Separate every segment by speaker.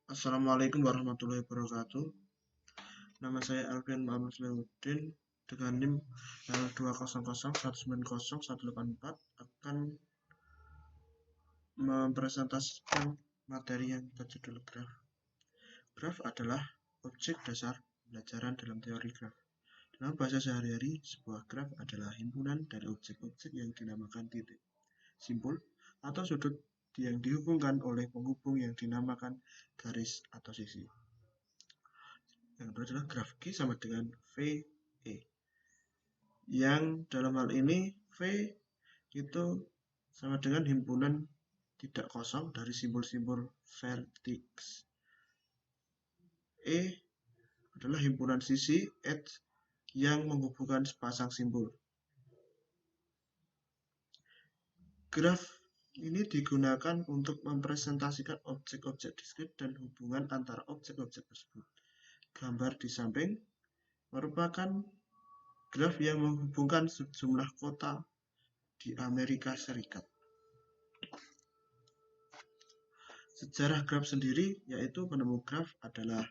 Speaker 1: Assalamualaikum warahmatullahi wabarakatuh. Nama saya Alfian Muhammad Sulaimuddin dengan NIM L200190184 akan mempresentasikan materi yang berjudul graf. Graf adalah objek dasar pembelajaran dalam teori graf. Dalam bahasa sehari-hari, sebuah graf adalah himpunan dari objek-objek yang dinamakan titik, simpul, atau sudut yang dihubungkan oleh penghubung yang dinamakan garis atau sisi. Yang kedua adalah graf G sama dengan VE. Yang dalam hal ini V itu sama dengan himpunan tidak kosong dari simbol-simbol vertex. E adalah himpunan sisi edge yang menghubungkan sepasang simbol. Graf ini digunakan untuk mempresentasikan objek-objek diskrit dan hubungan antara objek-objek tersebut. Gambar di samping merupakan graf yang menghubungkan sejumlah kota di Amerika Serikat. Sejarah graf sendiri, yaitu penemu graf adalah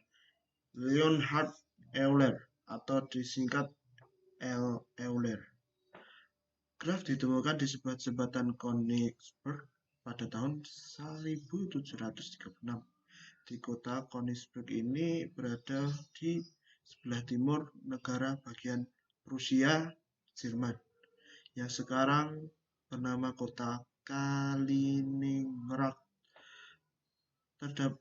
Speaker 1: Leonhard Euler atau disingkat Euler. Graf ditemukan di sebuah jembatan Königsberg pada tahun 1736. Di kota Königsberg ini berada di sebelah timur negara bagian Prusia, Jerman, yang sekarang bernama kota Kaliningrad.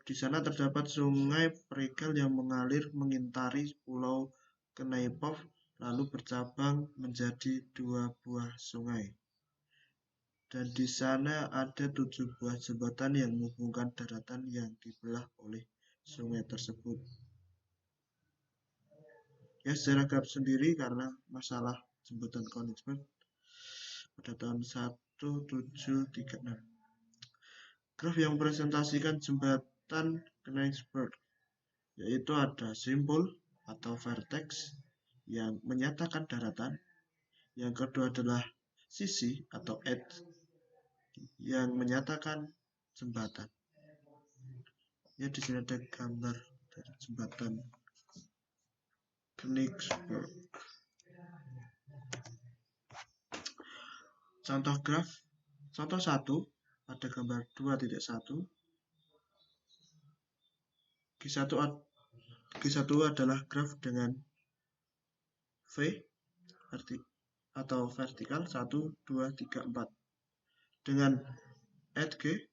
Speaker 1: Di sana terdapat sungai Pregel yang mengalir mengitari pulau Knaipov, lalu bercabang menjadi 2 buah sungai. Dan di sana ada 7 buah jembatan yang menghubungkan daratan yang dibelah oleh sungai tersebut. Ya, sejarah graf sendiri karena masalah jembatan Königsberg pada tahun 1736. Graf yang mempresentasikan jembatan Königsberg yaitu ada simpul atau vertex yang menyatakan daratan. Yang kedua adalah sisi atau edge yang menyatakan jembatan. Ya, di sini ada gambar dari jembatan Königsberg. Contoh graf, contoh 1 pada gambar 2.1. G1 adalah graf dengan V atau vertikal 1, 2, 3, 4 dengan edge G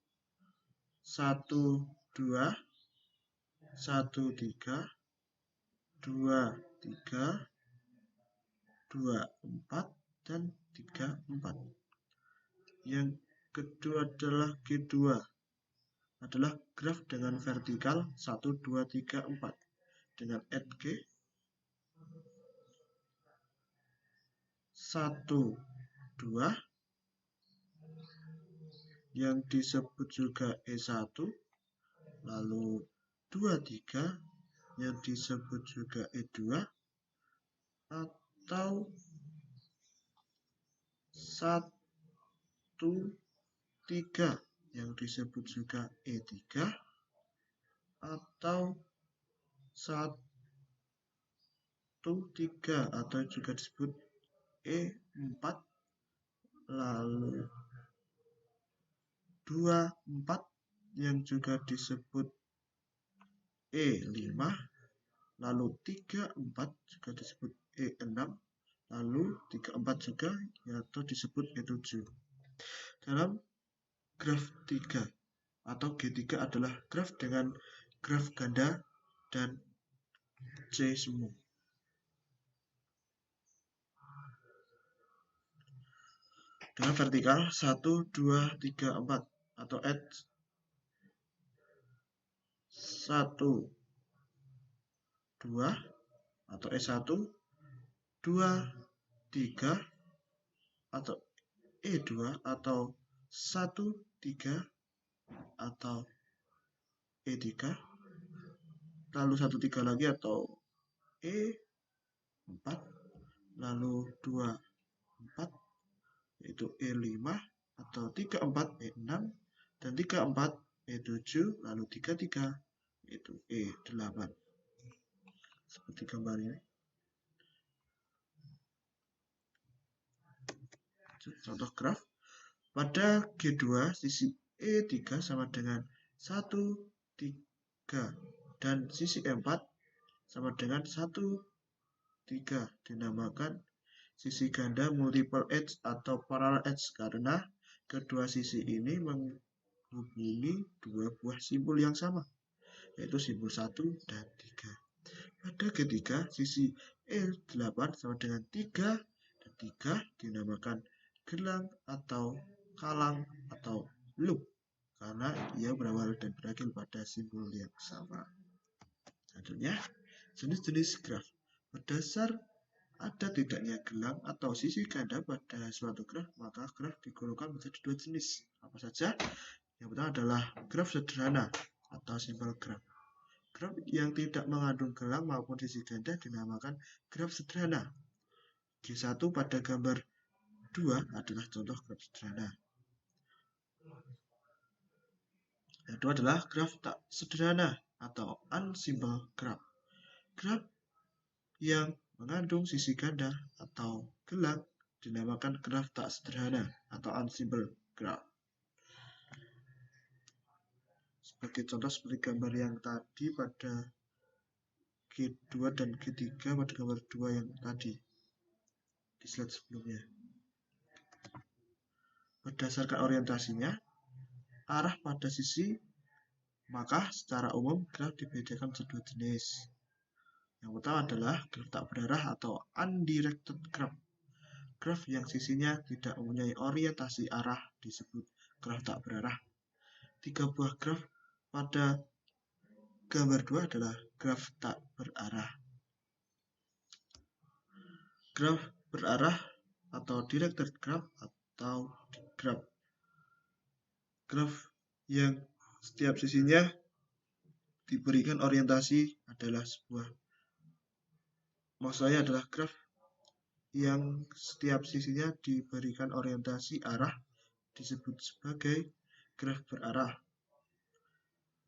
Speaker 1: 1, 2, 1, 3, 2, 3, 2, 4, dan 3, 4. Yang kedua adalah G2 adalah graf dengan vertikal 1, 2, 3, 4 dengan edge G 1, 2 yang disebut juga E1, lalu 2, 3 yang disebut juga E2 atau 1, 3 yang disebut juga E3 atau 1, 3 atau juga disebut E4 lalu 2, 4 yang juga disebut E5 lalu 3, 4 juga disebut E6 lalu 3, 4 juga atau disebut E7. Dalam graf 3 atau G3 adalah graf dengan graf ganda dan C semu. Dengan vertikal 1, 2, 3, 4 atau edge 1, 2 atau E1, 2, 3 atau E2 atau 1, 3 atau E3 lalu 1, 3 lagi atau E4 lalu 2, 4 yaitu E5 atau 3, 4 E6 dan 3, 4 E7 lalu 3, 3 yaitu E8. Seperti gambar ini. Contoh graf. Pada G2, sisi E3 sama dengan 1, 3. Dan sisi E4 sama dengan 1, 3. Dinamakan sisi ganda multiple edge atau parallel edge karena kedua sisi ini menghubungi dua buah simbol yang sama, yaitu simbol 1 dan 3. Pada G3, sisi E8 sama dengan 3 dan 3 dinamakan gelang atau kalang atau loop karena ia berawal dan berakhir pada simbol yang sama. Selanjutnya, jenis-jenis graf. Berdasar ada tidaknya gelang atau sisi ganda pada suatu graf, maka graf digolongkan menjadi dua jenis. Apa saja? Yang pertama adalah graf sederhana atau simple graph. Graf yang tidak mengandung gelang maupun sisi ganda dinamakan graf sederhana. G1 pada gambar 2 adalah contoh graf sederhana. Yang kedua adalah graf tak sederhana atau unsimple graph. Graf yang mengandung sisi ganda atau gelang dinamakan graf tak sederhana atau unsimple graph. Sebagai contoh seperti gambar yang tadi pada G2 dan G3 pada gambar 2 yang tadi di slide sebelumnya. Berdasarkan orientasinya, arah pada sisi, maka secara umum graf dibedakan menjadi dua jenis. Yang pertama adalah graf tak berarah atau undirected graph. Graf yang sisinya tidak mempunyai orientasi arah disebut graf tak berarah. 3 buah graf pada gambar 2 adalah graf tak berarah. Graf berarah atau directed graph atau graf yang setiap sisinya diberikan orientasi adalah maksudnya adalah graf yang setiap sisinya diberikan orientasi arah disebut sebagai graf berarah.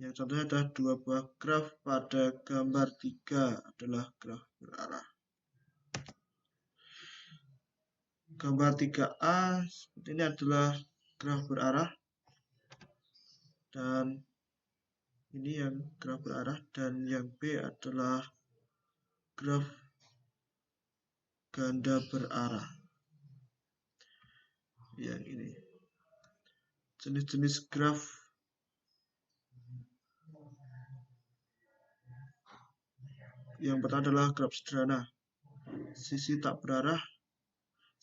Speaker 1: Yang contohnya adalah 2 buah graf pada gambar 3 adalah graf berarah. Gambar 3A seperti ini adalah graf berarah, dan ini yang graf berarah, dan yang B adalah graf ganda berarah. Yang ini. Jenis-jenis graf yang pertama adalah graf sederhana. Sisi tak berarah,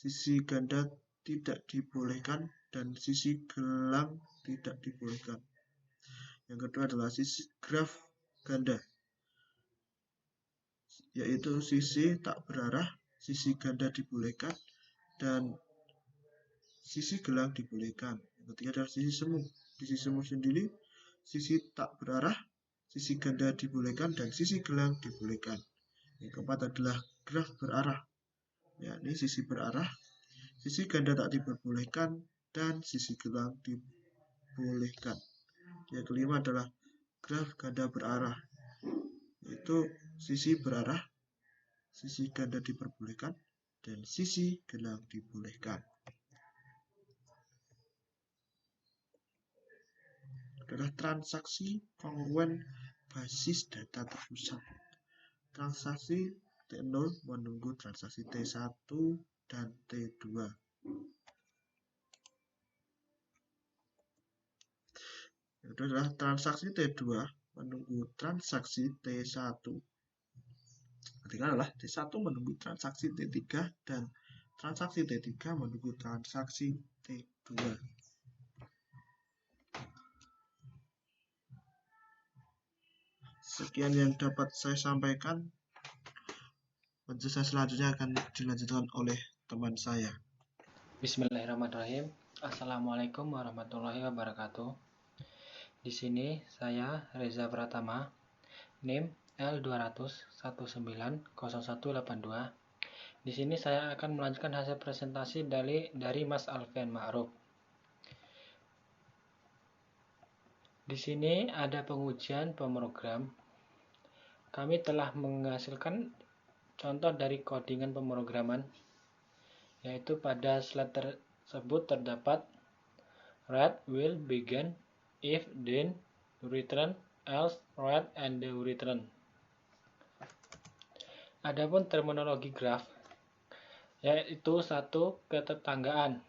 Speaker 1: sisi ganda tidak dibolehkan, dan sisi gelang tidak dibolehkan. Yang kedua adalah sisi graf ganda, yaitu sisi tak berarah, sisi ganda dibolehkan, dan sisi gelang dibolehkan. Yang ketiga adalah sisi semu. Di sisi semu sendiri, sisi tak berarah, sisi ganda dibolehkan, dan sisi gelang dibolehkan. Yang keempat adalah graf berarah, yakni sisi berarah, sisi ganda tak diperbolehkan, dan sisi gelang dibolehkan. Yang kelima adalah graf ganda berarah, yaitu sisi berarah, sisi ganda diperbolehkan, dan sisi gelang dibolehkan. Adalah transaksi kongruen basis data terpusat. Transaksi T0 menunggu transaksi T1 dan T2. Itu adalah transaksi T2 menunggu transaksi T1. Ketiga adalah T1 menunggu transaksi T3 dan transaksi T3 menunggu transaksi T2. Sekian yang dapat saya sampaikan. Penjelasan selanjutnya akan dilanjutkan oleh teman saya.
Speaker 2: Bismillahirrahmanirrahim. Assalamualaikum warahmatullahi wabarakatuh. Di sini saya Reza Pratama, NIM L200190182. Di sini saya akan melanjutkan hasil presentasi dari Mas Alfian Ma'ruf. Di sini ada pengujian pemrogram. Kami telah menghasilkan contoh dari codingan pemrograman, yaitu pada slide tersebut terdapat read will begin if then return else read and return. Adapun terminologi graf, yaitu satu ketetanggaan,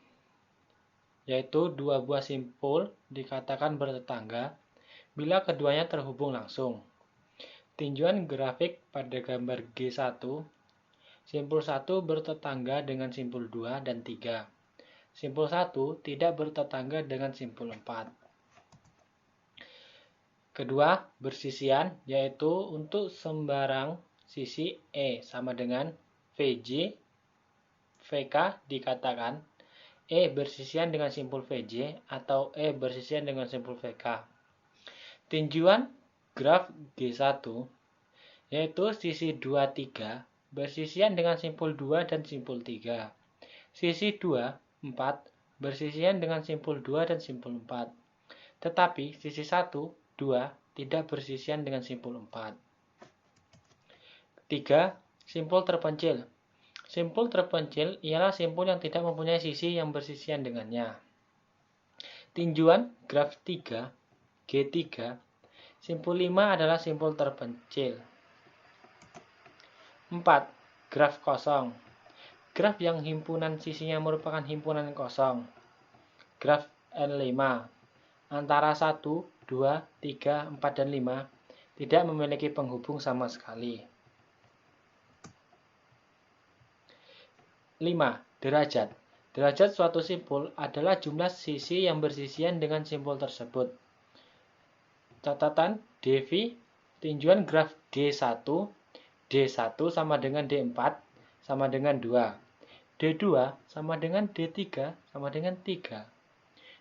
Speaker 2: yaitu dua buah simpul dikatakan bertetangga bila keduanya terhubung langsung. Tinjauan grafik pada gambar G1, simpul 1 bertetangga dengan simpul 2 dan 3. Simpul 1 tidak bertetangga dengan simpul 4. Kedua, bersisian, yaitu untuk sembarang sisi E sama dengan VJ, VK dikatakan E bersisian dengan simpul VJ atau E bersisian dengan simpul VK. Tinjauan graf G1, yaitu sisi 2, 3 bersisian dengan simpul 2 dan simpul 3. Sisi 2, 4 bersisian dengan simpul 2 dan simpul 4. Tetapi sisi 1, 2 tidak bersisian dengan simpul 4. 3. Simpul terpencil. Simpul terpencil ialah simpul yang tidak mempunyai sisi yang bersisian dengannya. Tinjauan graf 3, G3, simpul 5 adalah simpul terpencil. 4. Graf kosong. Graf yang himpunan sisinya merupakan himpunan kosong. Graf N5 antara 1, 2, 3, 4, dan 5 tidak memiliki penghubung sama sekali. 5. Derajat. Derajat suatu simpul adalah jumlah sisi yang bersisian dengan simpul tersebut. Catatan dV, tinjauan graf D1, D1 sama dengan D4 sama dengan 2. D2 sama dengan D3 sama dengan 3.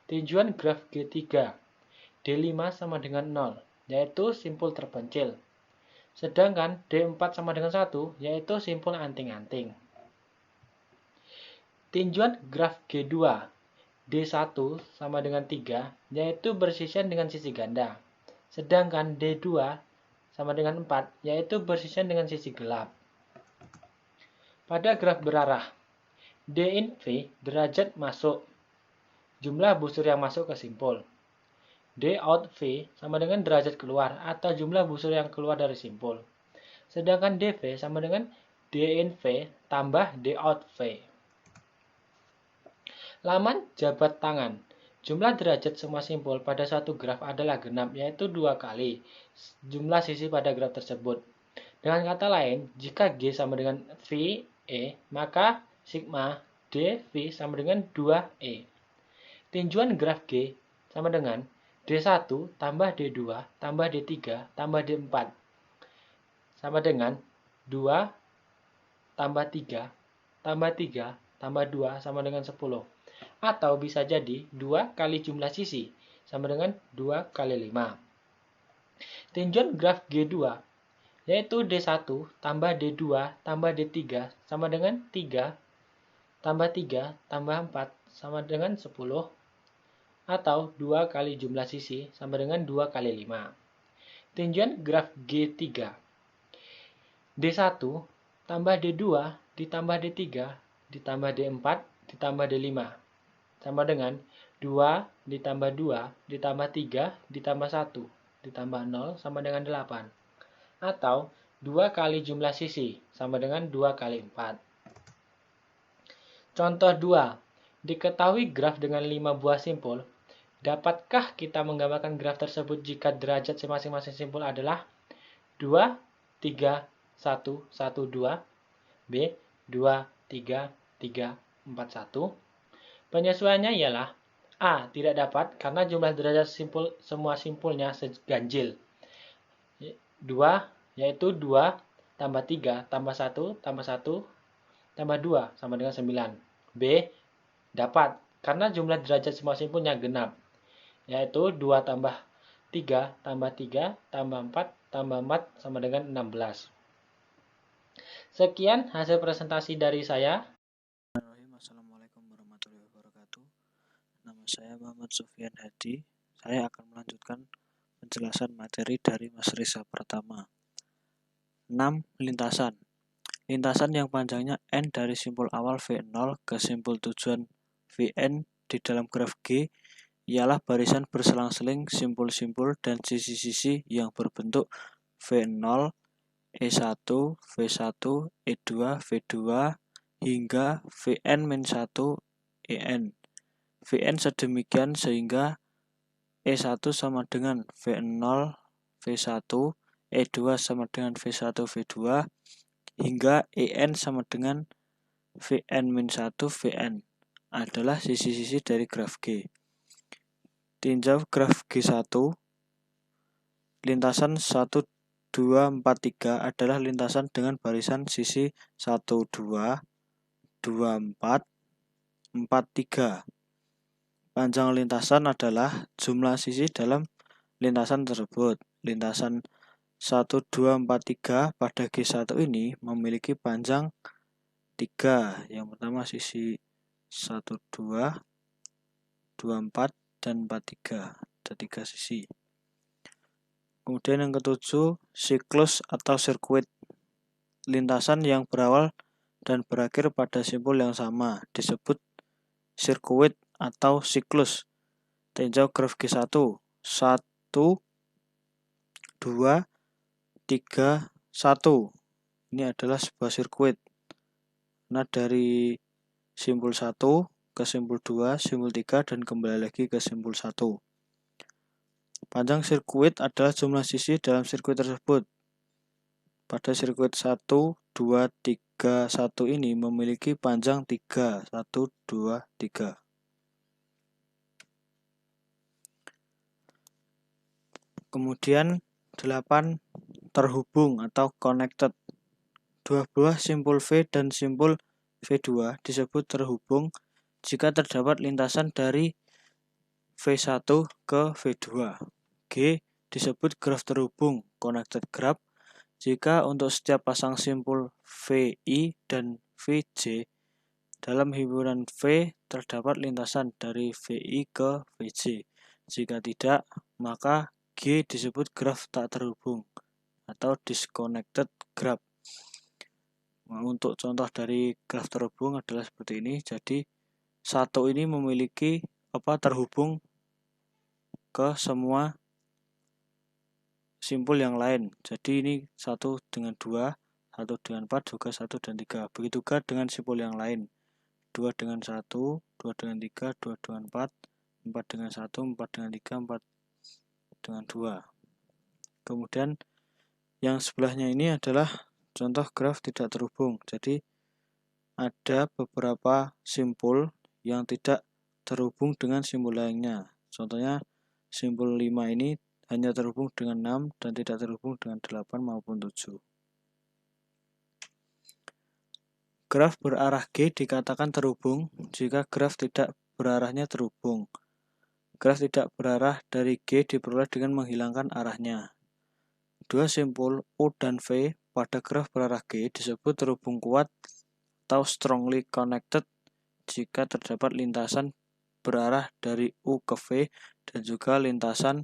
Speaker 2: Tinjauan graf G3, D5 sama dengan 0, yaitu simpul terpencil. Sedangkan D4 sama dengan 1, yaitu simpul anting-anting. Tinjauan graf G2, D1 sama dengan 3, yaitu bersisian dengan sisi ganda. Sedangkan D2 sama dengan 4, yaitu bersisian dengan sisi gelap. Pada graf berarah, D in V derajat masuk, jumlah busur yang masuk ke simpul. D out V sama dengan derajat keluar atau jumlah busur yang keluar dari simpul. Sedangkan dV sama dengan D in V tambah D out V. Laman jabat tangan. Jumlah derajat semua simpul pada suatu graf adalah genap, yaitu 2 kali jumlah sisi pada graf tersebut. Dengan kata lain, jika G sama dengan VE, maka sigma dV sama dengan 2E. Tinjauan graf G sama dengan D1 tambah D2 tambah D3 tambah D4 sama dengan 2 tambah 3 tambah 3 tambah 2 sama dengan 10. Atau bisa jadi 2 kali jumlah sisi sama dengan 2 kali 5. Tinjauan graf G2, yaitu D1 tambah D2 tambah D3 sama dengan 3 tambah 3 tambah 4 sama dengan 10. Atau 2 kali jumlah sisi sama dengan 2 kali 5. Tinjauan graf G3, D1 tambah D2 ditambah D3 ditambah D4 ditambah D5 sama dengan 2 ditambah 2 ditambah 3 ditambah 1 ditambah 0 sama dengan 8. Atau 2 kali jumlah sisi sama dengan 2 kali 4. Contoh 2. Diketahui graf dengan 5 buah simpul. Dapatkah kita menggambarkan graf tersebut jika derajat masing-masing simpul adalah 2, 3, 1, 1, 2, B, 2, 3, 3, 4, 1? Penyesuaiannya ialah A. Tidak dapat karena jumlah derajat simpul semua simpulnya seganjil. 2, yaitu 2 tambah 3 tambah 1 tambah 1 tambah 2 sama dengan 9. B. Dapat karena jumlah derajat semua simpulnya genap, yaitu 2 tambah 3 tambah 3 tambah 4 tambah 4 sama dengan 16. Sekian hasil presentasi dari saya.
Speaker 1: Assalamualaikum warahmatullahi wabarakatuh. Nama saya Muhammad Sufyan Hadi. Saya akan melanjutkan
Speaker 3: penjelasan materi dari Mas Risa pertama. 6. Lintasan. Lintasan yang panjangnya N dari simpul awal V0 ke simpul tujuan Vn di dalam graf G ialah barisan berselang-seling simpul-simpul dan sisi-sisi yang berbentuk V0, E1, V1, E2, V2 hingga Vn-1, En. Vn sedemikian sehingga E1 sama dengan V0, V1, E2 sama dengan V1, V2 hingga En sama dengan Vn-1, Vn adalah sisi-sisi dari graf G. Tinjau graf G1. Lintasan 1, 2, 4, 3 adalah lintasan dengan barisan sisi 1, 2, 2, 4, 4, 3. Panjang lintasan adalah jumlah sisi dalam lintasan tersebut. Lintasan 1, 2, 4, 3 pada G1 ini memiliki panjang 3. Yang pertama sisi 1, 2, 2, 4, dan 4, 3. Ada 3 sisi. Kemudian yang ketujuh, siklus atau sirkuit. Lintasan yang berawal dan berakhir pada simpul yang sama disebut sirkuit atau siklus. Tinjau graf G1. 1, 2, 3, 1. Ini adalah sebuah sirkuit. Nah, dari simpul 1 ke simpul 2, simpul 3, dan kembali lagi ke simpul 1. Panjang sirkuit adalah jumlah sisi dalam sirkuit tersebut. Pada sirkuit 1, 2, 3, 1 ini memiliki panjang 3. 1, 2, 3. Kemudian 8 terhubung atau connected. Dua buah simpul V dan simpul V2 disebut terhubung jika terdapat lintasan dari V1 ke V2. G disebut graf terhubung, connected graph, jika untuk setiap pasang simpul VI dan VJ dalam himpunan V terdapat lintasan dari VI ke VJ. Jika tidak, maka G disebut graf tak terhubung atau disconnected graph. Nah, untuk contoh dari graf terhubung adalah seperti ini. Jadi satu ini memiliki terhubung ke semua simpul yang lain. Jadi ini 1 dengan 2, 1 dengan 4, juga 1 dan 3. Begitu juga dengan simpul yang lain. 2 dengan 1, 2 dengan 3, 2 dengan 4, 4 dengan 1, 4 dengan 3, 4 dengan 2. Kemudian yang sebelahnya ini adalah contoh graf tidak terhubung. Jadi ada beberapa simpul yang tidak terhubung dengan simpul lainnya. Contohnya simpul 5 ini hanya terhubung dengan 6 dan tidak terhubung dengan 8 maupun 7. Graf berarah G dikatakan terhubung jika graf tidak berarahnya terhubung. Graf tidak berarah dari G diperoleh dengan menghilangkan arahnya. Dua simpul U dan V pada graf berarah G disebut terhubung kuat atau strongly connected jika terdapat lintasan berarah dari U ke V dan juga lintasan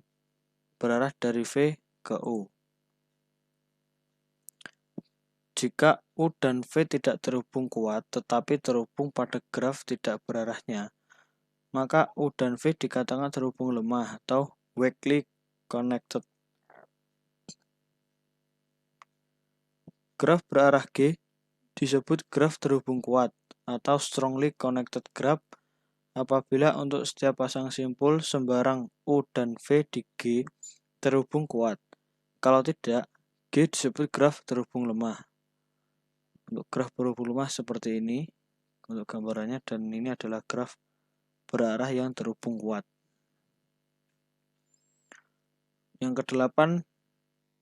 Speaker 3: berarah dari V ke U. Jika U dan V tidak terhubung kuat tetapi terhubung pada graf tidak berarahnya, maka U dan V dikatakan terhubung lemah atau weakly connected. Graf berarah G disebut graf terhubung kuat atau strongly connected graph apabila untuk setiap pasang simpul sembarang U dan V di G terhubung kuat. Kalau tidak, G disebut graf terhubung lemah. Untuk graf terhubung lemah seperti ini untuk gambarannya, dan ini adalah graf berarah yang terhubung kuat. Yang ke-8,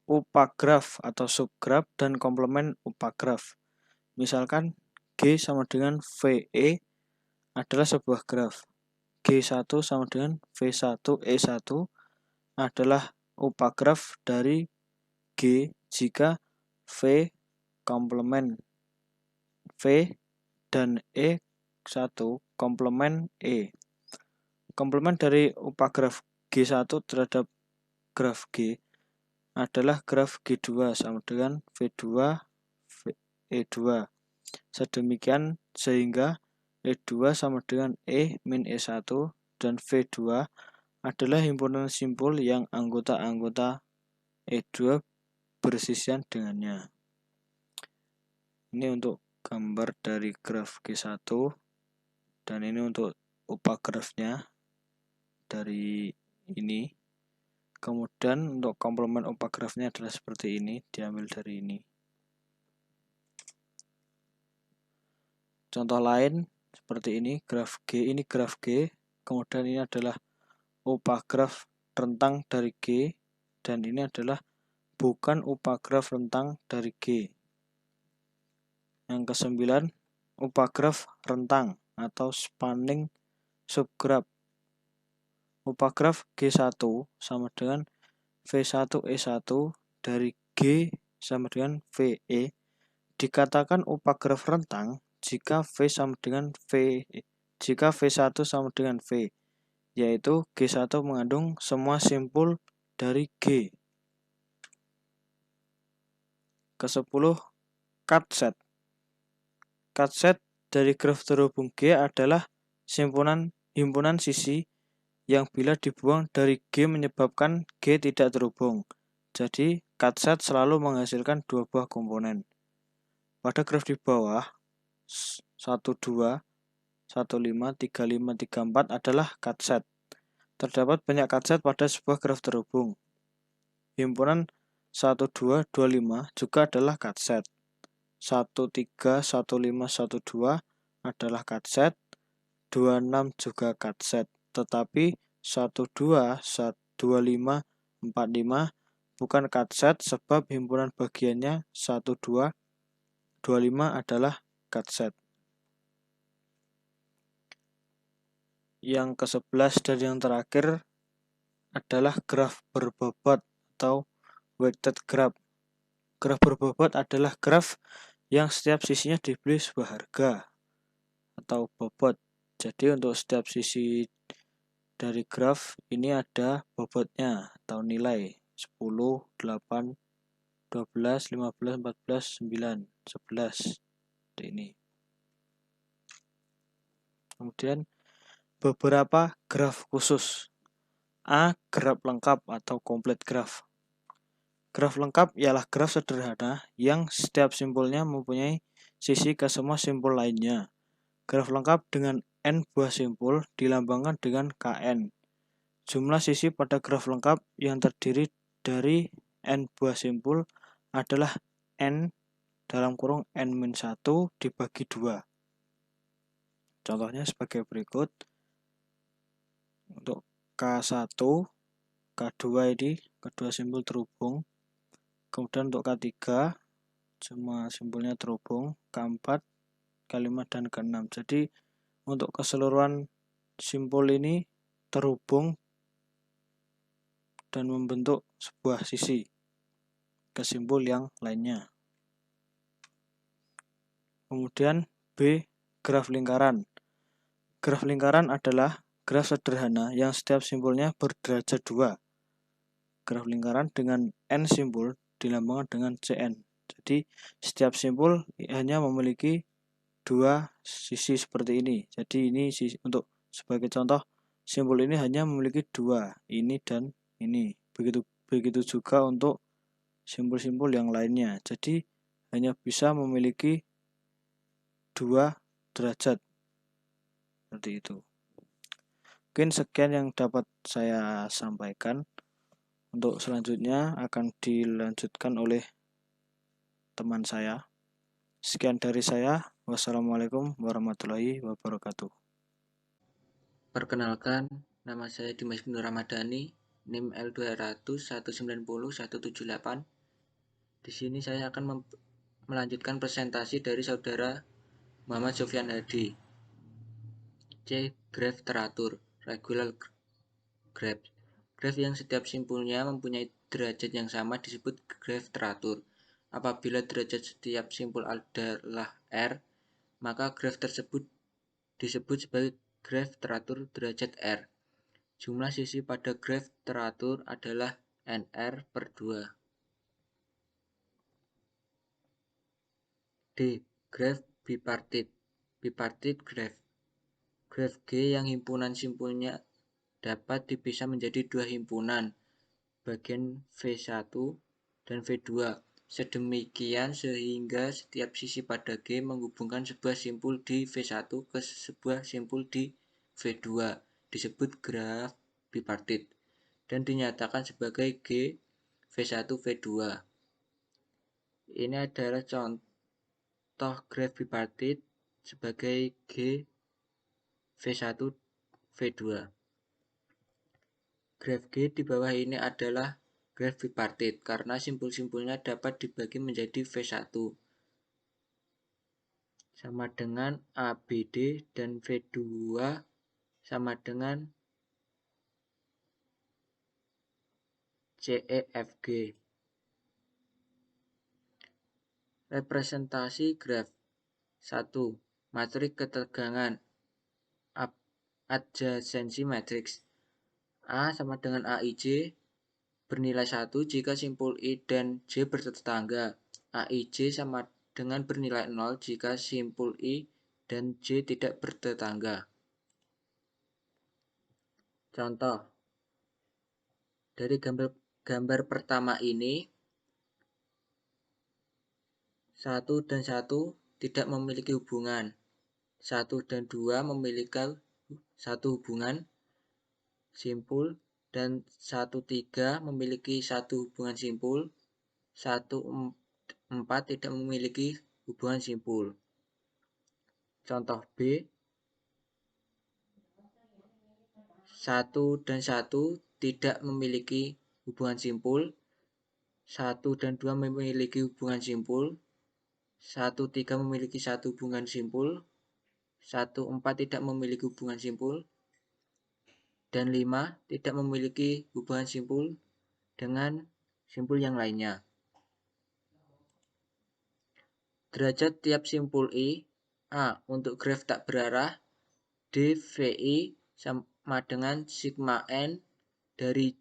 Speaker 3: upagraf atau subgraf dan komplement upagraf. Misalkan G sama dengan VE adalah sebuah graf. G1 sama dengan V1 E1 adalah upagraf dari G jika V komplement V dan E1 komplement E. Komplement dari upagraf G1 terhadap graf G adalah graf G2 sama dengan V2 E2. Sedemikian sehingga E2 sama dengan E min E1 dan V2 adalah himpunan simpul yang anggota-anggota E2 bersisian dengannya. Ini untuk gambar dari graf G1 dan ini untuk upagrafnya dari ini. Kemudian untuk komplemen upagrafnya adalah seperti ini, diambil dari ini. Contoh lain seperti ini, graf G, ini graf G, kemudian ini adalah upagraf rentang dari G, dan ini adalah bukan upagraf rentang dari G. Yang kesembilan, upagraf rentang atau spanning subgraf. Upagraf G1 sama dengan V1E1 dari G sama dengan VE dikatakan upagraf rentang jika jika V1 sama dengan V, yaitu G1 mengandung semua simpul dari G. Ke-10, cut set. Cut set dari graf terhubung G adalah himpunan sisi yang bila dibuang dari G menyebabkan G tidak terhubung. Jadi, cut set selalu menghasilkan dua buah komponen. Pada graf di bawah, 1, 2, 1, 5, 3, 5, 3, 4 adalah cut set. Terdapat banyak cut set pada sebuah graf terhubung. Himpunan 1, 2, 2, 5 juga adalah cut set. 1, 3, 1, 5, 1, 2 adalah cut set. 2, 6 juga cut set. Tetapi 1, 2, 2, 5, 4, 5 bukan cut set sebab himpunan bagiannya 1, 2, 2, 5 adalah cut set. Yang ke-11 dan yang terakhir adalah graf berbobot atau weighted graph. Graf berbobot adalah graf yang setiap sisinya diberi sebuah harga atau bobot. Jadi untuk setiap sisi dari graf ini ada bobotnya atau nilai 10, 8, 12, 15, 14, 9, 11. Ini. Kemudian beberapa graf khusus. A. Graf lengkap atau complete graph. Graf lengkap ialah graf sederhana yang setiap simpulnya mempunyai sisi ke semua simpul lainnya. Graf lengkap dengan n buah simpul dilambangkan dengan Kn. Jumlah sisi pada graf lengkap yang terdiri dari n buah simpul adalah n dalam kurung n-1 dibagi 2. Contohnya sebagai berikut. Untuk K1, K2 ini kedua simpul terhubung. Kemudian untuk K3 semua simpulnya terhubung. K4, K5 dan K6. Jadi untuk keseluruhan simpul ini terhubung dan membentuk sebuah sisi ke simpul yang lainnya. Kemudian B. Graf lingkaran. Graf lingkaran adalah graf sederhana yang setiap simpulnya berderajat 2. Graf lingkaran dengan n simpul dilambangkan dengan Cn. Jadi setiap simpul hanya memiliki dua sisi seperti ini. Jadi ini untuk sebagai contoh, simpul ini hanya memiliki dua, ini dan ini. Begitu juga untuk simpul-simpul yang lainnya. Jadi hanya bisa memiliki dua derajat. Seperti itu. Mungkin sekian yang dapat saya sampaikan. Untuk selanjutnya akan dilanjutkan oleh teman saya. Sekian dari saya. Wassalamualaikum warahmatullahi wabarakatuh.
Speaker 4: Perkenalkan, nama saya Dimas Nur Ramadhani, NIM L200190178. Di sini saya akan melanjutkan presentasi dari saudara Muhammad Sofyan Hadi. C. Graf teratur, regular graph. Graf yang setiap simpulnya mempunyai derajat yang sama disebut graf teratur. Apabila derajat setiap simpul adalah R, maka graf tersebut disebut sebagai graf teratur derajat R. Jumlah sisi pada graf teratur adalah NR/2. D. Graf bipartit. Bipartit graf. Graf G yang himpunan simpulnya dapat dipisah menjadi dua himpunan, bagian V1 dan V2. Sedemikian sehingga setiap sisi pada G menghubungkan sebuah simpul di V1 ke sebuah simpul di V2. Disebut graf bipartit dan dinyatakan sebagai G V1 V2. Ini adalah contoh graf bipartit sebagai G V1 V2. Graf G di bawah ini adalah graf bipartit karena simpul-simpulnya dapat dibagi menjadi V1 sama dengan ABD dan V2 sama dengan CEFG. Representasi graf. 1. Matrik ketegangan adjasensi matriks. A sama dengan AIJ bernilai 1 jika simpul I dan J bertetangga. AIJ sama dengan bernilai 0 jika simpul I dan J tidak bertetangga. Contoh. Dari gambar pertama ini, 1 dan 1 tidak memiliki hubungan. 1 dan 2 memiliki satu hubungan simpul, dan 1, 3 memiliki satu hubungan simpul, 1, 4 tidak memiliki hubungan simpul. Contoh B, 1 dan 1 tidak memiliki hubungan simpul, 1 dan 2 memiliki hubungan simpul, 1, 3 memiliki satu hubungan simpul, 1, 4 tidak memiliki hubungan simpul, dan 5 tidak memiliki hubungan simpul dengan simpul yang lainnya. Derajat tiap simpul I. A. Untuk graf tak berarah, dVi sama dengan sigma n dari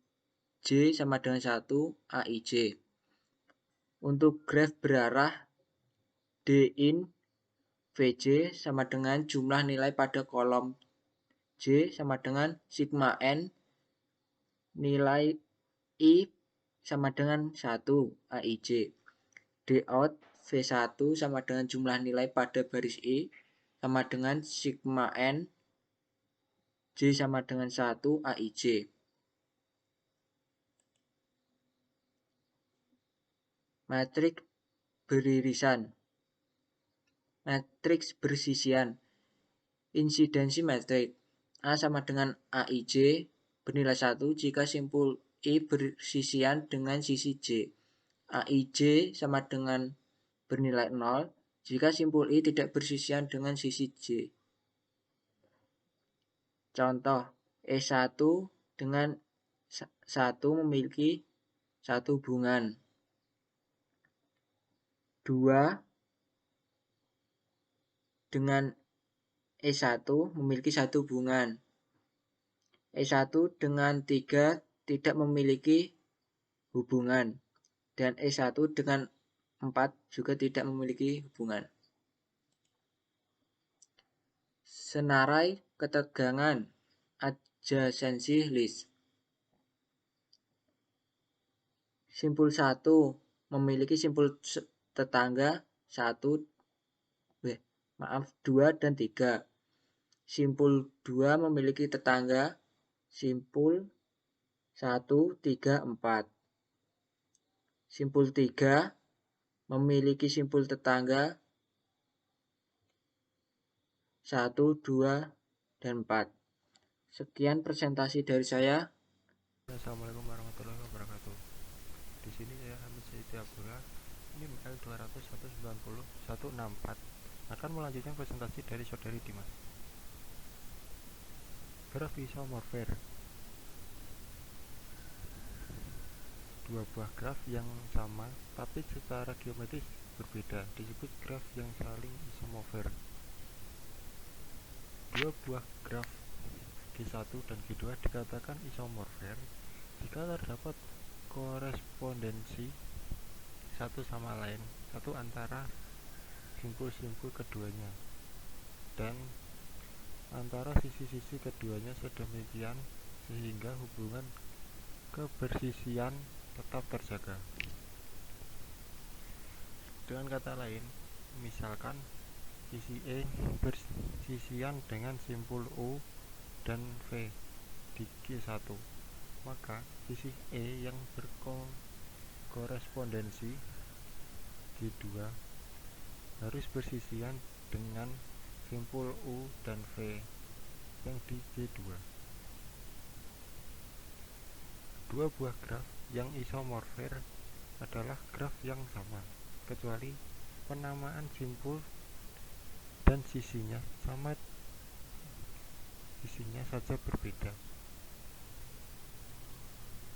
Speaker 4: J sama dengan 1 AIJ. Untuk graf berarah, din Vj sama dengan jumlah nilai pada kolom J sama dengan sigma n nilai I sama dengan 1 AIJ. Dout V1 sama dengan jumlah nilai pada baris I sama dengan sigma n J sama dengan 1 AIJ. Matriks beririsan. Matriks bersisian. Insidensi matrik. A sama dengan AIJ bernilai 1 jika simpul I bersisian dengan sisi J. AIJ sama dengan bernilai 0 jika simpul I tidak bersisian dengan sisi J. Contoh, E1 dengan 1 memiliki satu hubungan. 2 dengan E1 memiliki satu hubungan. E1 dengan 3 tidak memiliki hubungan. Dan E1 dengan 4 juga tidak memiliki hubungan. Senarai ketegangan adjasensi list. Simpul 1 memiliki simpul tetangga 2 dan 3. Simpul 2 memiliki tetangga simpul 1, 3, 4. Simpul 3 memiliki simpul tetangga 1, 2, dan 4. Sekian presentasi dari saya.
Speaker 5: Assalamualaikum warahmatullahi wabarakatuh. Di sini saya Hamid Saidi Abdullah, ini L200190164 akan melanjutkan presentasi dari saudari Dimas. Graf isomorfer. Dua buah graf yang sama tapi secara geometris berbeda disebut graf yang saling isomorfer. Dua buah graf G1 dan G2 dikatakan isomorfer jika terdapat korespondensi satu sama lain, satu antara simpul-simpul keduanya dan antara sisi-sisi keduanya sedemikian sehingga hubungan kebersisian tetap terjaga. Dengan kata lain, misalkan sisi E bersisian dengan simpul O dan V di G1, maka sisi E yang berkorespondensi G2 harus bersisian dengan simpul U dan V yang di G2. Dua buah graf yang isomorfer adalah graf yang sama, kecuali penamaan simpul dan sisinya saja berbeda.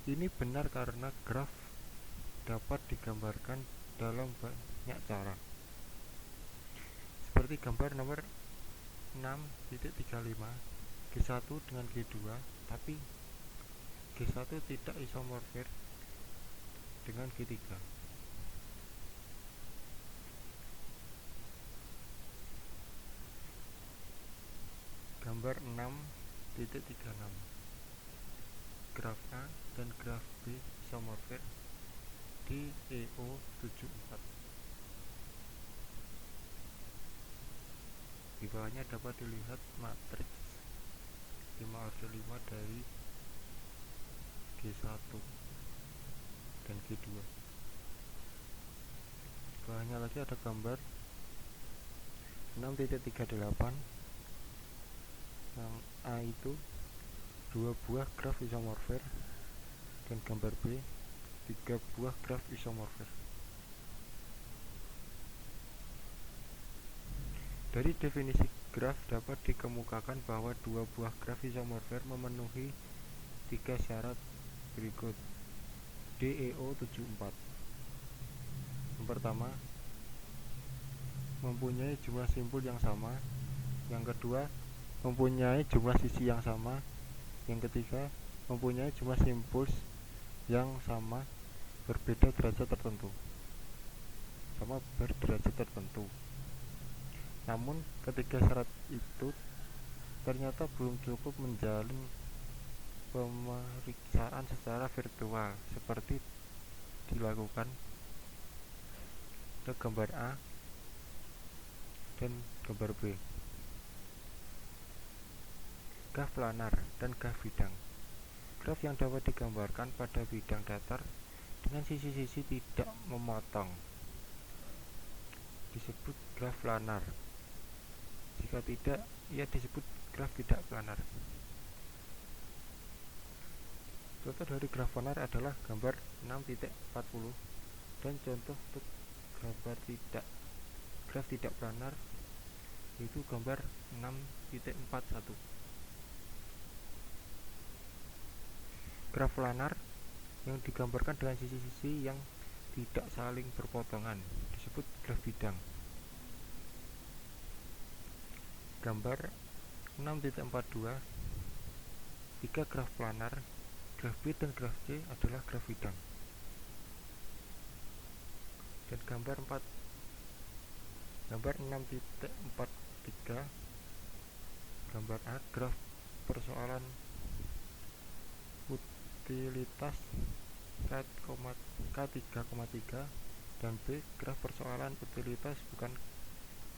Speaker 5: Ini benar karena graf dapat digambarkan dalam banyak cara, seperti gambar nomor 6.35 G1 dengan G2, tapi G1 tidak isomorfer dengan G3. Gambar 6.36 graf A dan graf B isomorfer di EO74. Di bawahnya dapat dilihat matriks 5/5 dari G1 dan G2. Di bawahnya lagi ada gambar 6.38 yang A itu dua buah graf isomorfer dan gambar B 3 buah graf isomorfer. Dari definisi graf dapat dikemukakan bahwa dua buah graf isomorfer memenuhi 3 syarat berikut di EO74. Yang pertama, mempunyai jumlah simpul yang sama. Yang kedua, mempunyai jumlah sisi yang sama. Yang ketiga, mempunyai jumlah simpul yang sama berderajat tertentu. Namun, ketiga syarat itu ternyata belum cukup menjalin pemeriksaan secara virtual seperti dilakukan pada gambar A dan gambar B. Graf planar dan graf bidang. Graf yang dapat digambarkan pada bidang datar dengan sisi-sisi tidak memotong disebut graf planar. Jika tidak, ia disebut graf tidak planar. Contoh dari graf planar adalah gambar 6.40 dan contoh untuk graf tidak planar yaitu gambar 6.41. Graf planar yang digambarkan dengan sisi-sisi yang tidak saling berpotongan disebut graf bidang. Gambar 6.42, 3 graf planar, graf B dan graf C adalah graf bidang. Dan gambar 6.43, gambar A, graf persoalan utilitas K3,3 dan B, graf persoalan utilitas bukan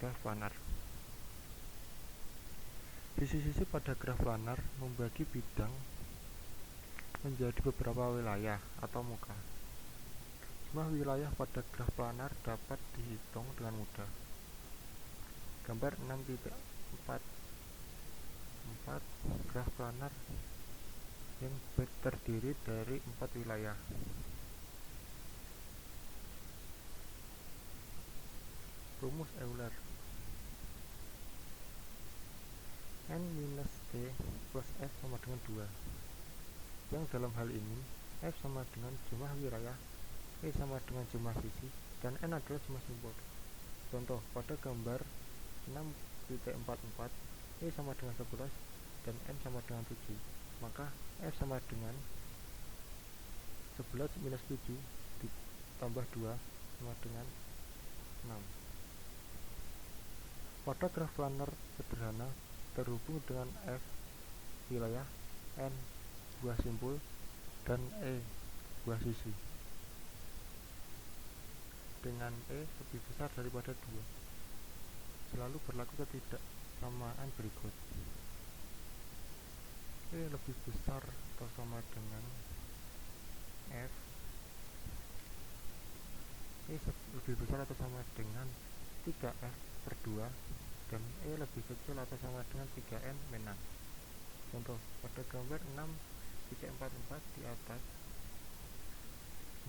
Speaker 5: graf planar. Sisi-sisi pada graf planar membagi bidang menjadi beberapa wilayah atau muka. Jumlah wilayah pada graf planar dapat dihitung dengan mudah. Gambar 6.44, graf planar yang terdiri dari 4 wilayah. Rumus Euler. N minus T plus F sama dengan 2, yang dalam hal ini F sama dengan jumlah wilayah, E sama dengan jumlah sisi, dan N adalah jumlah simpul. Contoh, pada gambar 6.44, E sama dengan 11 dan N sama dengan 7, maka F sama dengan 11 minus 7 ditambah 2 sama dengan 6. Pada graf planar sederhana terhubung dengan F wilayah, N buah simpul, dan E buah sisi, dengan E lebih besar daripada 2. Selalu berlaku ketidaksamaan berikut. E lebih besar atau sama dengan F. E lebih besar atau sama dengan 3F per 2, dan E lebih kecil atau sama dengan 3N min 6. Contoh, pada gambar 6,44 di atas,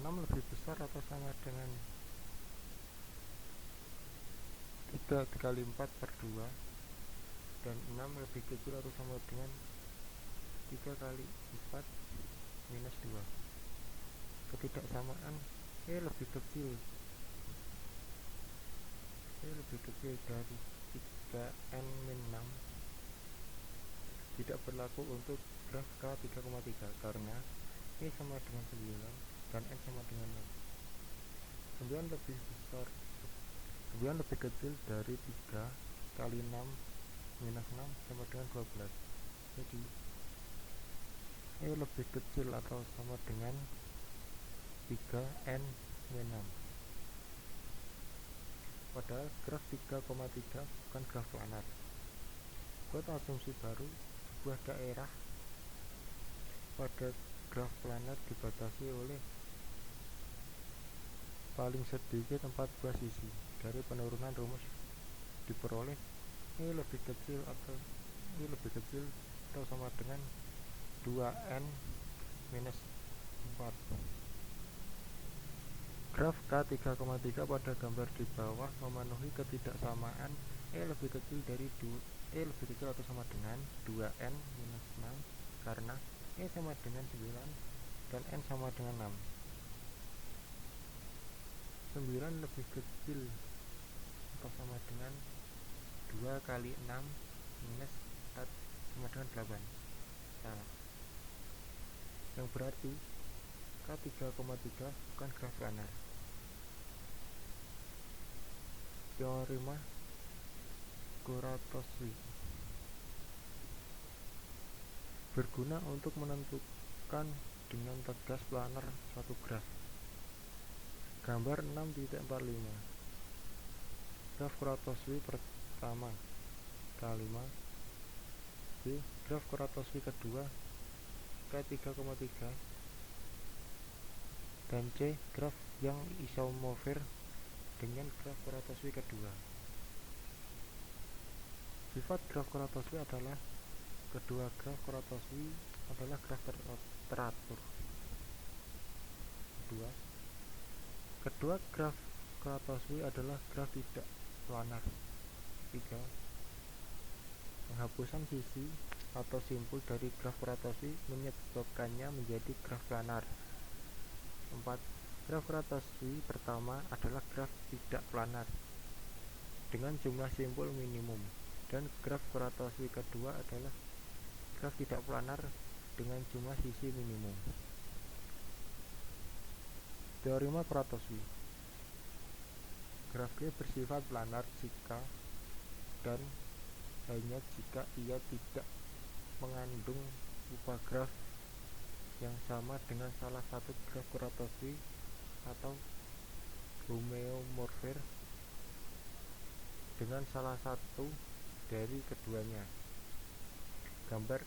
Speaker 5: 6 lebih besar atau sama dengan 3 dikali 4 per 2, dan 6 lebih kecil atau sama dengan 3 kali 4 minus 2. Ketidaksamaan E lebih kecil dari 3N min 6 tidak berlaku untuk graf K3,3 karena E sama dengan 9 dan N sama dengan 6. 9 lebih kecil dari 3 kali 6 minus 6 sama dengan 12. Jadi E lebih kecil atau sama dengan 3N min 6. Padahal graf 3,3 bukan graf planar. Buat asumsi baru, sebuah daerah pada graf planar dibatasi oleh paling sedikit 4 buah sisi. Dari penurunan rumus diperoleh E lebih kecil atau sama dengan 2N minus 4. Graf K3,3 pada gambar di bawah memenuhi ketidaksamaan E lebih kecil atau sama dengan 2N minus 6 karena E sama dengan 9 dan N sama dengan 6. 9 lebih kecil atau sama dengan 2 kali 6 minus 4 sama dengan 8. Salah. Yang berarti K3,3 bukan graf planar. Teorema Kuratowski berguna untuk menentukan dengan tegas planar suatu graf. Gambar 6.45. Graf Kuratowski pertama K5, B. Graf Kuratowski kedua K3,3, dan C. Graf yang isomorfir dengan graf Kuratowski kedua. Sifat graf Kuratowski adalah kedua graf Kuratowski adalah graf teratur. Kedua graf Kuratowski adalah graf tidak planar. 3. Penghapusan sisi atau simpul dari graf Kuratowski menyebabkannya menjadi graf planar. 4. Graf Kuratowski pertama adalah graf tidak planar dengan jumlah simpul minimum, dan graf Kuratowski kedua adalah graf tidak planar dengan jumlah sisi minimum. Teorema Kuratowski. Graf G bersifat planar jika dan hanya jika ia tidak mengandung upagraf yang sama dengan salah satu graf Kuratowski atau homeomorfir dengan salah satu dari keduanya. Gambar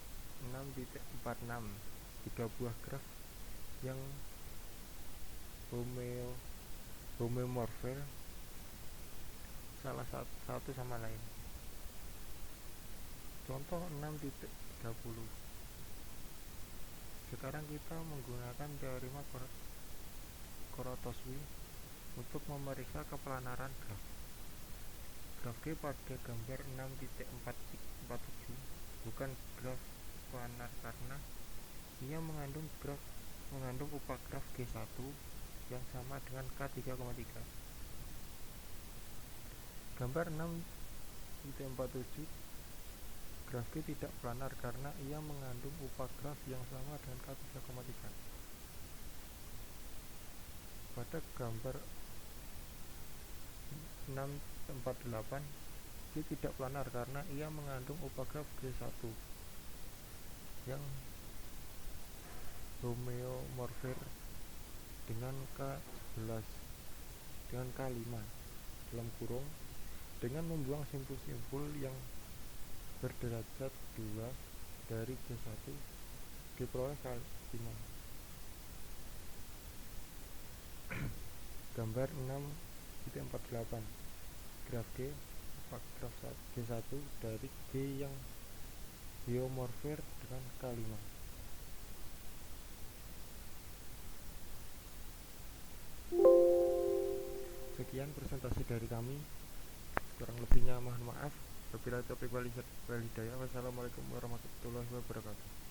Speaker 5: 6.46. 3 buah graf yang homeomorfir salah satu sama lain. Contoh 6.30. Sekarang kita menggunakan teorema Kuratowski untuk memeriksa keplanaran graf. Graf G pada gambar 6.47 bukan graf planar karena ia mengandung upagraf G1 yang sama dengan K3,3. Gambar 6.47, graf G tidak planar karena ia mengandung upagraf yang sama dengan K3,3. Pada gambar 648, G tidak planar karena ia mengandung upagraf G1 yang homeomorfir dengan K11 dengan K5 dalam kurung dengan membuang simpul-simpul yang berderajat 2 dari G1 diperoleh K5. Gambar 6.48, graf G upagraf G1 dari G yang homeomorfir dengan K5. Sekian presentasi dari kami, kurang lebihnya mohon maaf. Wabillahi taufiq wal hidayah. Wassalamualaikum warahmatullahi wabarakatuh.